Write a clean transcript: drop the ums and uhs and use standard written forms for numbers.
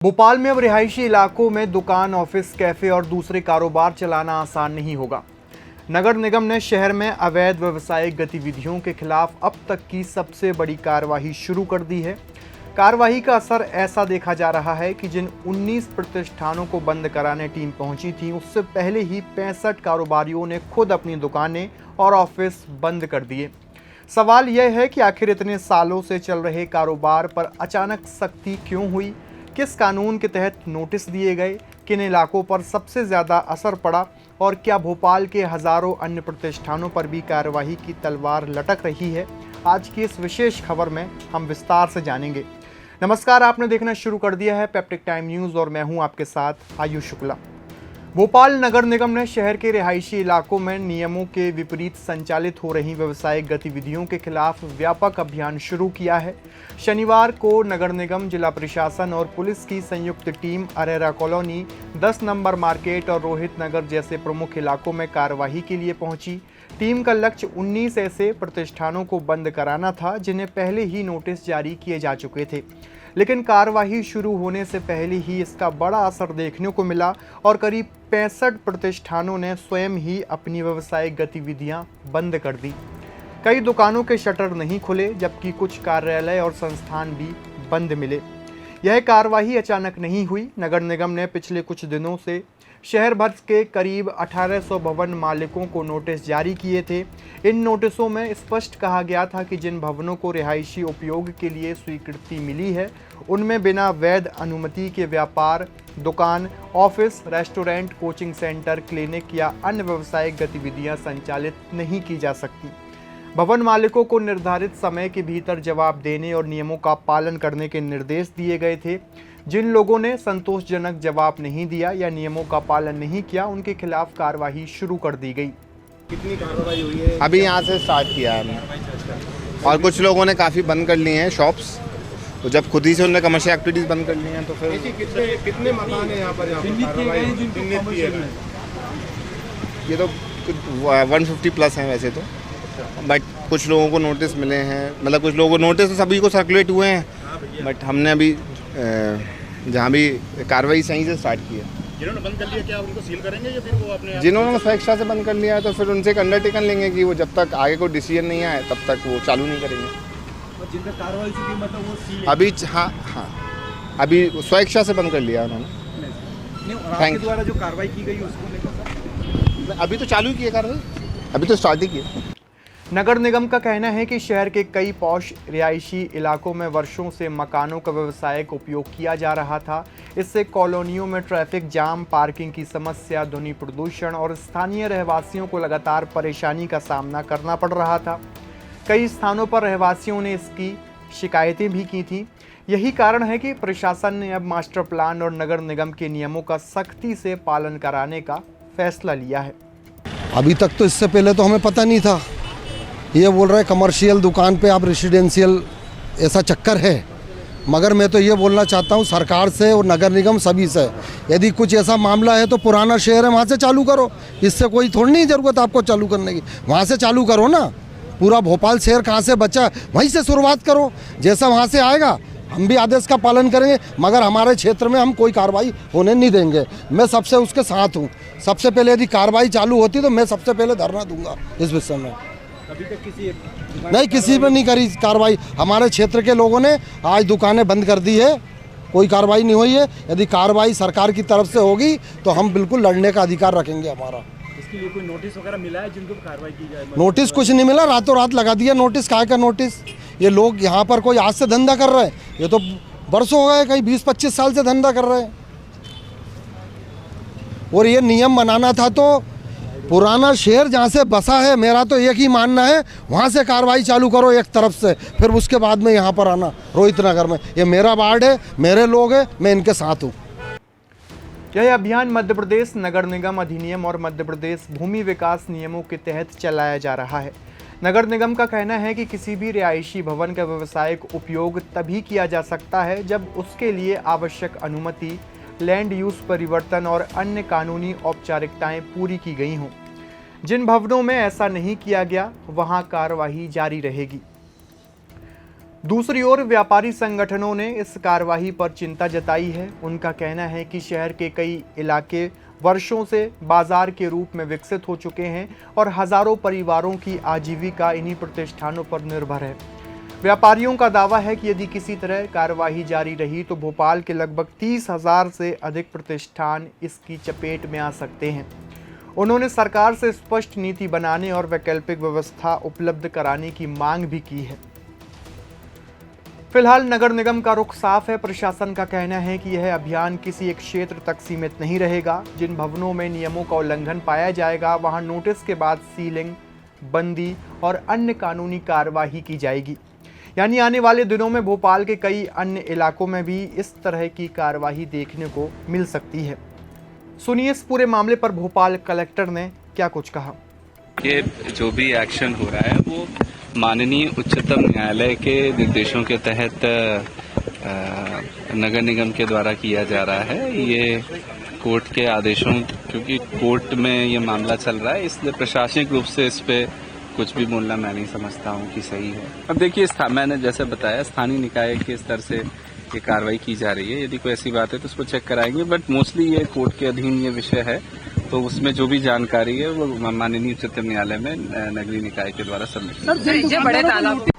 भोपाल में अब रिहायशी इलाकों में दुकान, ऑफिस, कैफे और दूसरे कारोबार चलाना आसान नहीं होगा। नगर निगम ने शहर में अवैध व्यावसायिक गतिविधियों के खिलाफ अब तक की सबसे बड़ी कार्रवाई शुरू कर दी है। कार्रवाई का असर ऐसा देखा जा रहा है कि जिन 19 प्रतिष्ठानों को बंद कराने टीम पहुंची थी, उससे पहले ही 65 कारोबारियों ने खुद अपनी दुकानें और ऑफिस बंद कर दिए। सवाल यह है कि आखिर इतने सालों से चल रहे कारोबार पर अचानक सख्ती क्यों हुई? किस कानून के तहत नोटिस दिए गए? किन इलाकों पर सबसे ज़्यादा असर पड़ा? और क्या भोपाल के हज़ारों अन्य प्रतिष्ठानों पर भी कार्रवाई की तलवार लटक रही है? आज की इस विशेष खबर में हम विस्तार से जानेंगे। नमस्कार, आपने देखना शुरू कर दिया है पेप्टिक टाइम न्यूज़ और मैं हूं आपके साथ आयुष शुक्ला। भोपाल नगर निगम ने शहर के रिहायशी इलाकों में नियमों के विपरीत संचालित हो रही व्यावसायिक गतिविधियों के खिलाफ व्यापक अभियान शुरू किया है। शनिवार को नगर निगम, जिला प्रशासन और पुलिस की संयुक्त team Arera colony, 10 number market और रोहित नगर जैसे प्रमुख इलाकों में कार्यवाही के लिए पहुंची। टीम का लक्ष्य 19 ऐसे प्रतिष्ठानों को बंद कराना था जिन्हें पहले ही नोटिस जारी किए जा चुके थे, लेकिन कार्यवाही शुरू होने से पहले ही इसका बड़ा असर देखने को मिला और करीब 65 प्रतिष्ठानों ने स्वयं ही अपनी व्यावसायिक गतिविधियां बंद कर दी। कई दुकानों के शटर नहीं खुले, जबकि कुछ कार्यालय और संस्थान भी बंद मिले। यह कार्रवाई अचानक नहीं हुई। नगर निगम ने पिछले कुछ दिनों से शहर भर के करीब 1800 भवन मालिकों को नोटिस जारी किए थे। इन नोटिसों में स्पष्ट कहा गया था कि जिन भवनों को रिहायशी उपयोग के लिए स्वीकृति मिली है, उनमें बिना वैध अनुमति के व्यापार, दुकान, office, restaurant, coaching centre, clinic या अन्य व्यावसायिक गतिविधियां संचालित नहीं की जा सकती। भवन मालिकों को निर्धारित समय के भीतर जवाब देने और नियमों का पालन करने के निर्देश दिए गए थे। जिन लोगों ने संतोषजनक जवाब नहीं दिया या नियमों का पालन नहीं किया, उनके खिलाफ कार्रवाई शुरू कर दी गई। कितनी कार्रवाई हुई है? अभी यहाँ से स्टार्ट किया है हमने, और कुछ लोगों ने काफ़ी बंद कर लिए हैं शॉप्स। तो जब खुद ही से उन्होंने कमर्शियल एक्टिविटीज़ बंद कर ली हैं तो फिर कितने मकान है यहाँ पर कार्रवाई चिन्हित की है? ये तो 150 प्लस हैं वैसे तो, बट कुछ लोगों को नोटिस मिले हैं। मतलब कुछ लोगों को नोटिस तो सभी को सर्कुलेट हुए हैं, बट हमने अभी जहाँ भी कार्रवाई सही से स्टार्ट की है। जिन्होंने बंद कर लिया, क्या उनको सील करेंगे या फिर वो अपने जिन्होंने स्वेच्छा से बंद कर लिया है तो फिर उनसे एक अंडरटेकन लेंगे कि वो जब तक आगे कोई डिसीजन नहीं आए तब तक वो चालू नहीं करेंगे। और जिनका कार्रवाई चुकी मतलब वो सील अभी हाँ अभी स्वेच्छा से बंद कर लिया उन्होंने। आपके द्वारा जो कार्रवाई की गई उसको लेकर अभी तो चालू की है कार्रवाई, अभी तो स्टार्ट ही की है। नगर निगम का कहना है कि शहर के कई पॉश रिहायशी इलाकों में वर्षों से मकानों का व्यावसायिक उपयोग किया जा रहा था। इससे कॉलोनियों में ट्रैफिक जाम, पार्किंग की समस्या, ध्वनि प्रदूषण और स्थानीय रहवासियों को लगातार परेशानी का सामना करना पड़ रहा था। कई स्थानों पर रहवासियों ने इसकी शिकायतें भी की थीं। यही कारण है कि प्रशासन ने अब मास्टर प्लान और नगर निगम के नियमों का सख्ती से पालन कराने का फैसला लिया है। अभी तक तो इससे पहले तो हमें पता नहीं था। ये बोल रहे कमर्शियल दुकान पे आप रेसिडेंशियल, ऐसा चक्कर है। मगर मैं तो ये बोलना चाहता हूँ सरकार से और नगर निगम सभी से, यदि कुछ ऐसा मामला है तो पुराना शहर है वहाँ से चालू करो। इससे कोई थोड़ी नहीं ज़रूरत आपको चालू करने की, वहाँ से चालू करो ना। पूरा भोपाल शहर कहाँ से बचा, वहीं से शुरुआत करो। जैसा वहाँ से आएगा हम भी आदेश का पालन करेंगे, मगर हमारे क्षेत्र में हम कोई कार्रवाई होने नहीं देंगे। मैं सबसे उसके साथ हूँ। सबसे पहले यदि कार्रवाई चालू होती तो मैं सबसे पहले धरना दूंगा इस विषय में। अभी तक किसी पे नहीं करी कार्रवाई। हमारे क्षेत्र के लोगों ने आज दुकानें बंद कर दी है, कोई कार्रवाई नहीं हुई है। यदि कार्रवाई सरकार की तरफ से होगी तो हम बिल्कुल लड़ने का अधिकार रखेंगे हमारा। इसके लिए कोई नोटिस वगैरह मिला है जिनको कार्रवाई की जाए? नोटिस कुछ नहीं मिला, रातों रात लगा दिया नोटिस। काय का नोटिस? ये लोग यहाँ पर कोई आज से धंधा कर रहे हैं? ये तो बरसों हो गए, कहीं 20-25 साल से धंधा कर रहे हैं। और ये नियम बनाना था तो पुराना शहर जहाँ से बसा है, मेरा तो एक ही मानना है, वहाँ से कार्रवाई चालू करो एक तरफ से, फिर उसके बाद में यहाँ पर आना रोहित नगर में। ये मेरा वार्ड है, मेरे लोग हैं, मैं इनके साथ हूँ। यह अभियान मध्य प्रदेश नगर निगम अधिनियम और मध्य प्रदेश भूमि विकास नियमों के तहत चलाया जा रहा है। नगर निगम का कहना है कि किसी भी रिहायशी भवन का व्यावसायिक उपयोग तभी किया जा सकता है जब उसके लिए आवश्यक अनुमति, लैंड यूज परिवर्तन और अन्य कानूनी औपचारिकताएं पूरी की गई हों। जिन भवनों में ऐसा नहीं किया गया, वहां कार्यवाही जारी रहेगी। दूसरी ओर व्यापारी संगठनों ने इस कार्रवाई पर चिंता जताई है। उनका कहना है कि शहर के कई इलाके वर्षों से बाजार के रूप में विकसित हो चुके हैं और हजारों परिवारों की आजीविका इन्हीं प्रतिष्ठानों पर निर्भर है। व्यापारियों का दावा है कि यदि किसी तरह कार्रवाई जारी रही तो भोपाल के लगभग 30,000 से अधिक प्रतिष्ठान इसकी चपेट में आ सकते हैं। उन्होंने सरकार से स्पष्ट नीति बनाने और वैकल्पिक व्यवस्था उपलब्ध कराने की मांग भी की है। फिलहाल नगर निगम का रुख साफ है। प्रशासन का कहना है कि यह अभियान किसी एक क्षेत्र तक सीमित नहीं रहेगा। जिन भवनों में नियमों का उल्लंघन पाया जाएगा वहां नोटिस के बाद सीलिंग, बंदी और अन्य कानूनी कार्रवाई की जाएगी। यानी आने वाले दिनों में भोपाल के कई अन्य इलाकों में भी इस तरह की कार्रवाई देखने को मिल सकती है। सुनिए इस पूरे मामले पर भोपाल कलेक्टर ने क्या कुछ कहा। ये जो भी एक्शन हो रहा है वो माननीय उच्चतम न्यायालय के निर्देशों के तहत नगर निगम के द्वारा किया जा रहा है। ये कोर्ट के आदेशों, क्योंकि कोर्ट में ये मामला चल रहा है, इसलिए प्रशासनिक रूप से इस पे कुछ भी बोलना मैं नहीं समझता हूँ कि सही है। अब देखिए, मैंने जैसे बताया स्थानीय निकाय के स्तर से ये कार्रवाई की जा रही है। यदि कोई ऐसी बात है तो उसको चेक कराएंगे, बट मोस्टली ये कोर्ट के अधीन ये विषय है, तो उसमें जो भी जानकारी है वो माननीय उच्चतम न्यायालय में नगरीय निकाय के द्वारा सबमिट।